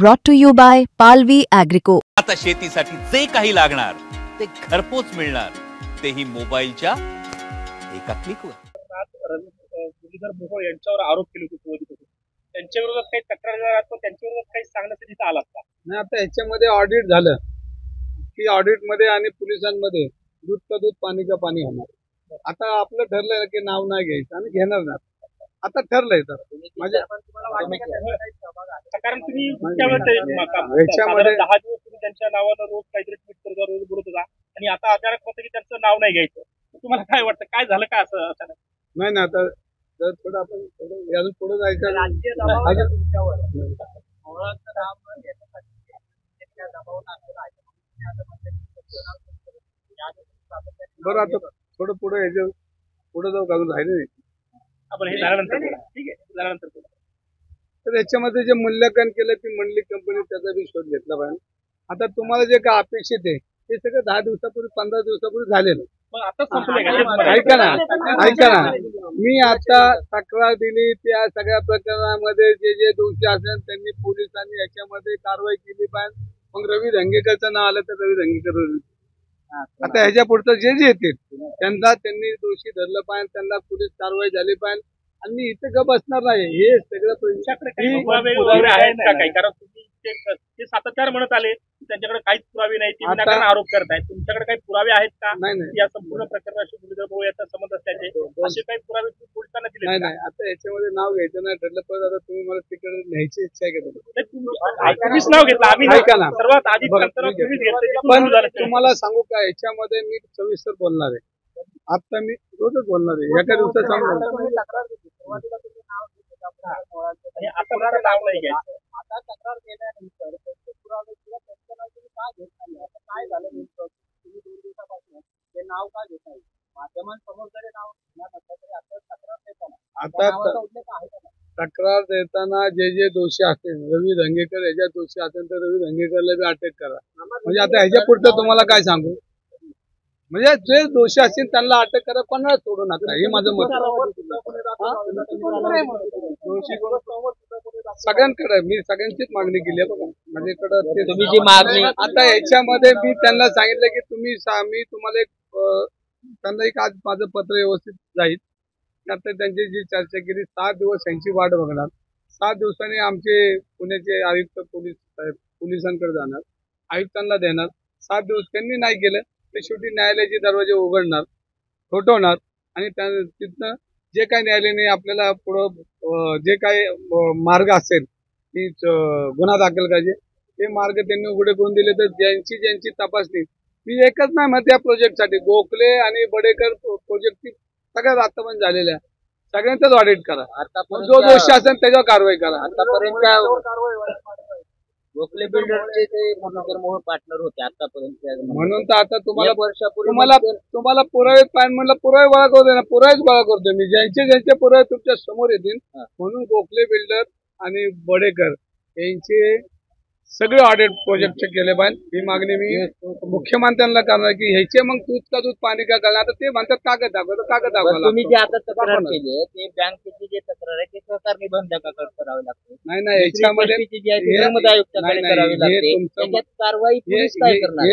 Brought to you by Palvi Agrico. आता शेतीसाठी जे काही लागणार ते घरपोच मिळणार, तेही मोबाईलच्या एका क्लिकवर। मुरलीधर मोहोळ यांच्यावर आरोप केले होते, त्यांच्या विरोधात काही तक्रार पण त्यांच्या विरोधात काही सांगण्यासाठी तिथे आलात का? नाही, आता याच्यामध्ये ऑडिट झालं की ऑडिट मध्ये आणि पोलिसांमध्ये दूध का दूध पाणी का पाणी होणार। आता आपलं ठरलंय की नाव नाही घ्यायचं आणि घेणार नाही, आता ठरलंय तर म्हणजे कारण तुम्ही याच्यामध्ये 10 दिवस तुम्ही त्यांच्या नावानं रोज काहीतरी ट्विट करता, रोज बोलत होता आणि आता अचानक होतं की त्यांचं नाव नाही घ्यायचं। तुम्हाला काय वाटतं, काय झालं का असं अचानक? नाही आता जर थोडं आपण अजून पुढे जायचं बरं, आता थोडं पुढे याच्या पुढे जाऊ का, राहिले आपण हे झाल्यानंतर ठीक आहे, झाल्यानंतर तर याच्यामध्ये जे मूल्यांकन केलं ती मंडली कंपनी त्याचा बी शोध घेतला पाहिजे। आता तुम्हाला जे काय अपेक्षित आहे ते सगळं 10 दिवसापूर्वी 15 दिवसापूर्वी झालेलं। ऐका ना, मी आता तक्रार दिली, त्या सगळ्या प्रकरणामध्ये जे जे दोषी असेल त्यांनी पोलिसांनी याच्यामध्ये कारवाई केली पाहिजे। मग रवी धंगेकरचं नाव आलं तर रवी धंगेकर, आता ह्याच्या पुढचं जे जे येतील त्यांनी दोषी धरलं पाहिजे, त्यांना पोलीस कारवाई झाली पाहिजे आणि इथे गप बसणार नाही। हे सगळं पुरावे आहेत का काही? कारण तुम्ही ते सातत्याने म्हणत आले त्यांच्याकडे काहीच पुरावे नाही, ते विनाकारण आरोप करतायत। तुमच्याकडे काही पुरावे आहेत का या संपूर्ण प्रकरणाशी मुरलीधर मोहोळ याचा संबंध असल्याचे? असे काही पुरावे तुम्ही पोलिसांना दिले? नाही, आता याच्यामध्ये नाव घ्यायचं नाही ठरलं, पण आता तुम्ही मला तिकडे न्यायची इच्छा आहे का? तुम्हीच नाव घेतलं, आम्ही सर्वात आधी पण तुम्हाला सांगू का, याच्यामध्ये मी सविस्तर बोलणार आहे। आता मी रोजच बोलणार आहे, एका दिवसात सांगणार। आता नाव नाही घ्यायचं, आता तक्रार केल्यानंतर त्याचे पुरावे किंवा त्यांचं नाव तुम्ही का घेत नाही? आता काय झालं नेमकं? तुम्ही 2 दिवसापासून ते नाव का घेत नाही? माध्यमांसमोर जरी नाव घेणार नसलं तरी आता तक्रार देताना आता उल्लेख आहे का? तक्रार देताना जे जे दोषी असतील, रवी धंगेकर याच्यात दोषी असेल तर रवी धंगेकरला बी अटक करा। म्हणजे आता ह्याच्या पुढचं तुम्हाला काय सांगू, म्हणजे जे दोषी असतील त्यांना अटक करा, कोणाला सोडू नका, हे माझं मत सगळ्यांकडे। मी सगळ्यांचीच मागणी केली आहे बघा, माझ्याकडे तुम्ही जी मागणी आता याच्यामध्ये मी त्यांना सांगितलं की मी तुम्हाला त्यांना एक आज माझं पत्र व्यवस्थित जाईल, आता त्यांची जी चर्चा केली 7 दिवस त्यांची वाट बघणार, 7 दिवसांनी आमचे पुण्याचे आयुक्त पोलिसांकडे जाणार, आयुक्तांना देणार, 7 दिवस त्यांनी नाही केलं तर शेवटी न्यायालयाचे दरवाजे उघडणार, ठोठवणार आणि तिथनं जे काही न्यायालयाने आपल्याला पुढं जे काही मार्ग असेल की गुन्हा दाखल करायचे ते मार्ग त्यांनी उघडे करून दिले तर ज्यांची तपासणी मी एकच नाही मग त्या प्रोजेक्टसाठी गोखले आणि बडेकर प्रोजेक्टची सगळ्यात आतापर्यंत झालेल्या सगळ्यांचाच ऑडिट करा, जो दोषी असेल त्याच्यावर कारवाई करा। आतापर्यंत गोखले बिल्डरचे ते मुरलीधर मोहोळ पार्टनर होते आतापर्यंत, म्हणून तर आता वर्षापूर्वी तुम्हाला पुरावे पाहिजे म्हणलं, पुरावे गोळा करू दे ना, पुरावेच गोळा करतो मी, ज्यांचे पुरावे तुमच्या समोर येतील। म्हणून गोखले बिल्डर आणि बडेकर यांचे सगळे ऑडिट प्रोजेक्टचे केले पाहिजे, ही मागणी मी मुख्यमंत्र्यांना करणार की ह्याचे मग दूध का दूध पाणी का करणार। आता ते म्हणतात कागद दाखवा, तुम्ही जे आता तक्रार केली ते बँकेची जे तक्रार आहे ते सरकार निबंधकाकडे करावी लागते। नाही याच्यामध्ये कारवाई हे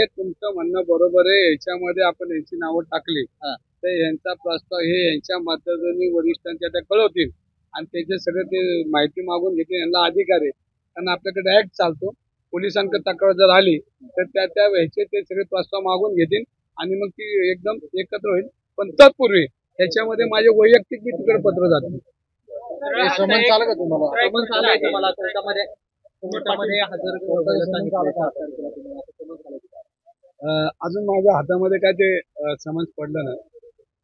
तुमचं म्हणणं बरोबर आहे, याच्यामध्ये आपण यांची नावं टाकली तर यांचा प्रस्ताव हे यांच्या मदतीने वरिष्ठांच्या त्या कळवतील आणि त्याचे सगळे ते माहिती मागून घेतील, यांना अधिकार आहे कारण आपल्याकडे ऍक्ट चालतो। पोलिसांकडे तक्रार जर आली तर त्या ह्याचे ते सगळे प्रस्ताव मागून घेतील आणि मग ती एकदम एकत्र होईल, पण तत्पूर्वी त्याच्यामध्ये माझे वैयक्तिक मी तिकडे पत्र जाते। समन्स आलं का तुम्हाला? समन्स आलंय तुम्हाला कोर्टामध्ये हजर अजून माझ्या हातामध्ये काय ते समन्स पडलं नाही,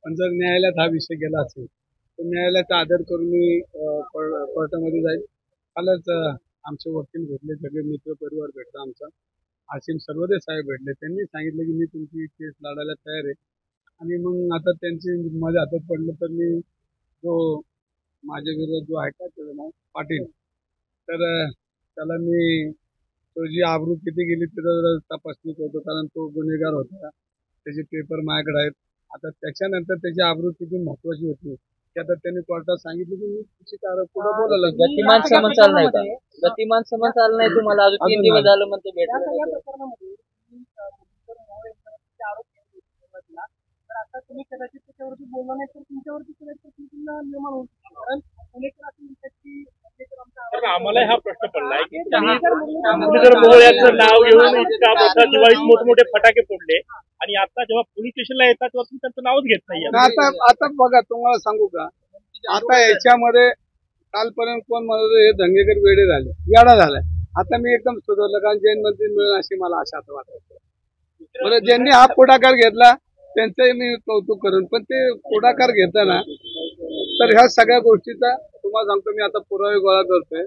पण जर न्यायालयात हा विषय गेला असेल तर न्यायालयाचा आदर करून मी कोर्टामध्ये जाईल। कालच आमचे वकील भेटले, सगळे मित्र परिवार भेटला, आमचा आसिम सर्वदे साहेब भेटले, त्यांनी सांगितलं की मी तुमची केस लढायला तयार आहे आणि मग आता त्यांची माझ्या हातात पडलं तर मी जो माझ्या विरोधात जो आहे का त्याचं नाव पाटील, तर त्याला मी तो जी आबरू किती गेली त्याचा तपासणी करतो, कारण तो गुन्हेगार होता, त्याचे पेपर माझ्याकडे आहेत। आता त्याच्यानंतर त्याची आबरू किती महत्वाची होती की आता त्यांनी कोर्टात सांगितलं की मी निश्चित आरोप पुढे बोलायला गतिमान समन चालू नाही का? गतिमान समन चालू नाही तुम्हाला अजून 3 दिवस झालं म्हणते भेट. या सगळ्या प्रकरणामध्ये आरोप केले सुरुवातीला, तर आता तुम्ही कदाचित त्याच्यावरती बोलला नाही तर तुमच्यावरती निर्माण होईल. कारण पुणेकर असं म्हणतात की आम्हाला हा प्रश्न पडलाय की मुरलीधर मोहोळ यांचं नाव घेऊन इतका मोठा दिवाळीत मोठमोठे फटाके फोडले आणि आता जेव्हा पोलीस स्टेशनला येतात तेव्हा तुम्ही त्यांचं नावच घेत नाही. आता बघा तुम्हाला सांगू का, आता याच्यामध्ये कालपर्यंत कोण म्हणत हे दंगेकर वेडे झाले, वेडा झालाय. आता मी एकदम सुधारलं, कारण जैन मंदिर मिळेल अशी मला आशा वाटत. बरं, ज्यांनी हा पुढाकार घेतला त्यांचंही मी कौतुक करेन, पण ते पुढाकार घेताना तर ह्या सगळ्या गोष्टीचा तुम्हाला सांगतो, मी आता पुरावे गोळा करतोय.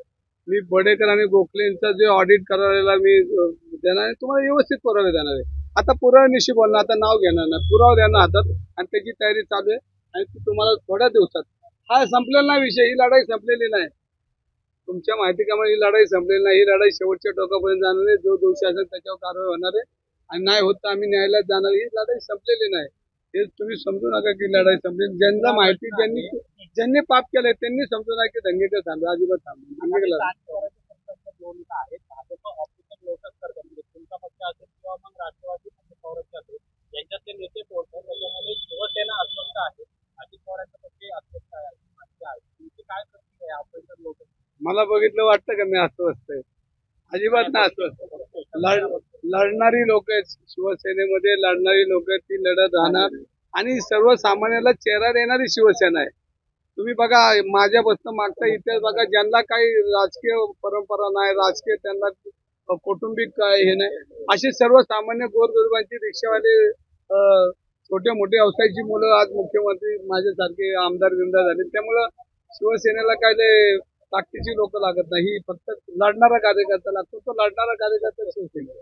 मी बडेकर आणि गोखलेंचं जे ऑडिट करायला मी देणार आहे, तुम्हाला व्यवस्थित पुरावे देणार आहे. आता पुराव्यानिशी बोलणार, आता नाव घेणार नाही, पुरावा देणार हातात आणि त्याची तयारी चालू आहे. आणि ती तुम्हाला थोड्या दिवसात, हा संपलेला नाही विषय, ही लढाई संपलेली नाही. तुमच्या माहिती कामा ही लढाई संपलेली नाही. ही लढाई शेवटच्या टोकापर्यंत जाणार आहे. जो दोषी असेल त्याच्यावर कारवाई होणार आहे आणि नाही होत तर आम्ही न्यायालयात जाणार. ही लढाई संपलेली नाही, हे तुम्ही समजू नका की लढाई संपली. ज्यांना माहिती, ज्यांनी पाप केलंय त्यांनी समजू नका की दंगेकर थांबले, अजिबात थांबले. यांच्यातले नेते कोण आहेत त्याच्यामध्ये शिवसेना अस्वस्थ आहे, अजित पवारांच्या पक्षी अस्वस्थ आहे अशी माहिती आहे. तुमची काय प्रतिक्रिया आहे ऑपरेशन लोक? मला बघितलं वाटतं का मी अस्वस्थ आहे? अजिबात नाही अस्वस्थ. लढणारी लोक आहेत, शिवसेनेमध्ये लढणारी लोक आहेत, ती लढत राहणार आणि सर्वसामान्याला चेहरा देणारी शिवसेना आहे. तुम्ही बघा, माझ्यापासून मागचा इतिहास बघा, ज्यांना काही राजकीय परंपरा नाही, राजकीय त्यांना कौटुंबिक काय हे नाही, अशी सर्वसामान्य गोरगरिबांची, रिक्षावाले, छोटे मोठे व्यवसायाची मुलं आज मुख्यमंत्री माझ्यासारखे आमदार बिमदार झाले. त्यामुळं शिवसेनेला काय ताकदीची लोक लागत नाही, फक्त लढणारा कार्यकर्ता लागतो. तो लढणारा कार्यकर्ता शिवसेना.